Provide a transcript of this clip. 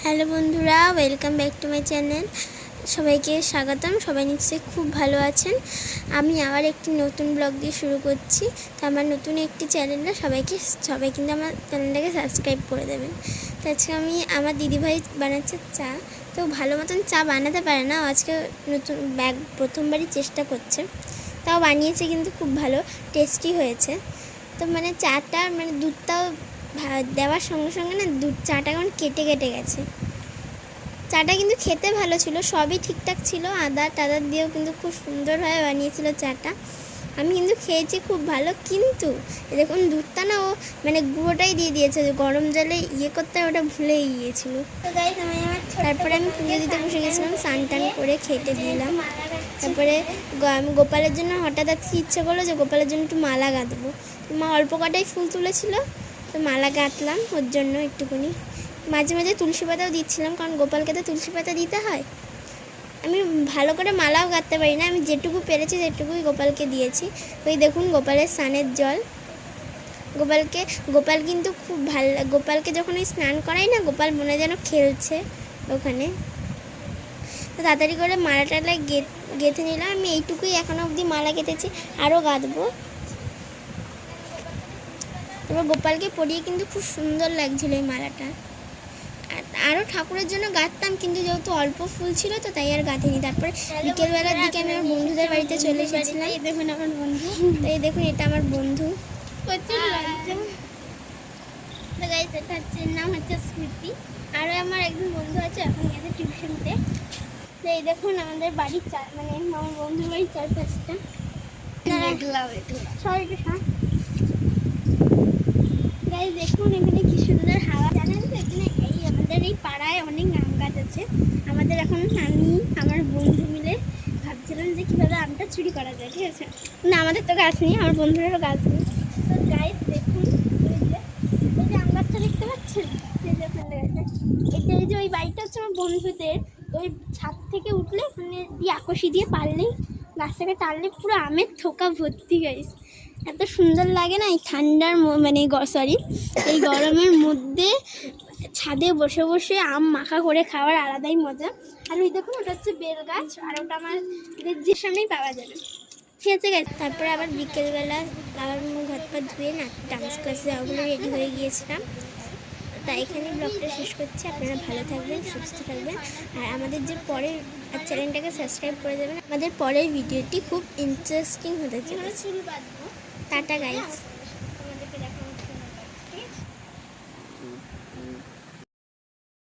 Hello বন্ধুরা, welcome back to my channel. সবাইকে স্বাগতম। সবাই নিশ্চয়ই খুব ভালো আছেন। আমি আবার একটি নতুন ব্লগ দিয়ে শুরু করছি। তো আমার নতুন একটি চ্যানেলটা সবাই কিন্তু আমার চ্যানেলটাকে সাবস্ক্রাইব করে দেবেন। তো আজকে আমার দিদিভাই বানাচ্ছে চা। তো ভালো মতন চা বানাতে পারে না, আজকে প্রথমবারই চেষ্টা করছে। তাও বানিয়েছে, কিন্তু খুব ভালো টেস্টি হয়েছে। তো চাটা দুধটাও দেওয়ার সঙ্গে সঙ্গে না চাটা কেমন কেটে কেটে গেছে। চাটা কিন্তু খেতে ভালো ছিল, সবই ঠিকঠাক ছিল, আদা টাদা দিয়েও কিন্তু খুব সুন্দরভাবে বানিয়েছিল চাটা। আমি কিন্তু খেয়েছি খুব ভালো, কিন্তু দেখুন দুধটা না ও গুঁড়োটাই দিয়ে দিয়েছে, গরম জলে করতে ওটা ভুলেই গিয়েছিল। তারপরে আমি পুজো দিতে বসে গেছিলাম, স্নান টান করে খেতে দিলাম। তারপরে আমি গোপালের জন্য হঠাৎ আজকে ইচ্ছে করলো যে গোপালের জন্য একটু মালা গাঁথবো। মা অল্প কটাই ফুল তুলেছিল, তো মালা গাঁথলাম ওর জন্য একটুখানি। মাঝে মাঝে তুলসী পাতাও দিচ্ছিলাম, কারণ গোপালকে তো তুলসী পাতা দিতে হয়। আমি ভালো করে মালাও গাঁথতে পারি না, আমি যেটুকু পেরেছি সেটুকুই গোপালকে দিয়েছি। ওই দেখুন গোপালের স্নানের জল। গোপাল কিন্তু খুব ভালো, গোপালকে যখন ওই স্নান করাই না, গোপাল মনে যেন খেলছে ওখানে। তো তাড়াতাড়ি করে মালা টালা গেঁথে নিলাম। আমি এইটুকুই এখনো অবধি মালা গেঁথেছি, আরও গাঁথবো। এবার গোপালকে পরিয়ে কিন্তু খুব সুন্দর লাগছিল এই মালাটা। আরও ঠাকুরের জন্য গাঁথতাম, কিন্তু যেহেতু অল্প ফুল ছিল তো তাই আর গাঁথিনি। তারপরে বিকেলবেলার দিকে আমি আমার বন্ধুদের বাড়িতে চলে এসেছিলাম। দেখুন আমার বন্ধু, তো এই দেখুন এটা আমার বন্ধু। এটা হচ্ছে নাম হচ্ছে স্মৃতি। আরও আমার একজন বন্ধু আছে, এখন গেছে টিউশনতে। তো এই দেখুন আমাদের বাড়ির আমার বন্ধুর বাড়ির চারপাশটা। দেখুন এখানে কি সুন্দর হাওয়া। জানেন তো এখানে আমাদের এই পাড়ায় অনেক আম গাছ আছে। আমাদের এখন আমি আমার বন্ধু মিলে ভাবছিলাম যে কীভাবে আমটা চুরি করা যায়, ঠিক আছে। না, আমাদের তো গাছ নেই, আমার বন্ধুদেরও গাছ নেই। তো গাছ দেখুন, এই যে আম গাছটা দেখতে পাচ্ছেন, এই যে ওই বাড়িটা হচ্ছে আমার বন্ধুদের। ওই ছাদ থেকে উঠলে দিয়ে আকশি দিয়ে পারলেই গাছটাকে টানলে পুরো আমের থোকা ভর্তি গাইস। এত সুন্দর লাগে না এই ঠান্ডার এই গরমের মধ্যে ছাদে বসে বসে আম মাখা করে খাওয়ার আলাদাই মজা। আর ওই দেখুন ওটা হচ্ছে বেল গাছ, আর ওটা আমার যে সামনেই পাওয়া যাবে, ঠিক আছে গাছ। তারপরে আবার বিকেলবেলা আবার মুখ হাত পা ধুয়ে না ডান্স ক্লাসে ওগুলো রেডি হয়ে গিয়েছিলাম। তাই এখানে ব্লগটা শেষ করছি। আপনারা ভালো থাকবেন, সুস্থ থাকবেন, আর আমাদের যে পরের চ্যানেলটাকে সাবস্ক্রাইব করে দেবেন। আমাদের পরের ভিডিওটি খুব ইন্টারেস্টিং হতে চলেছে। Tata guys.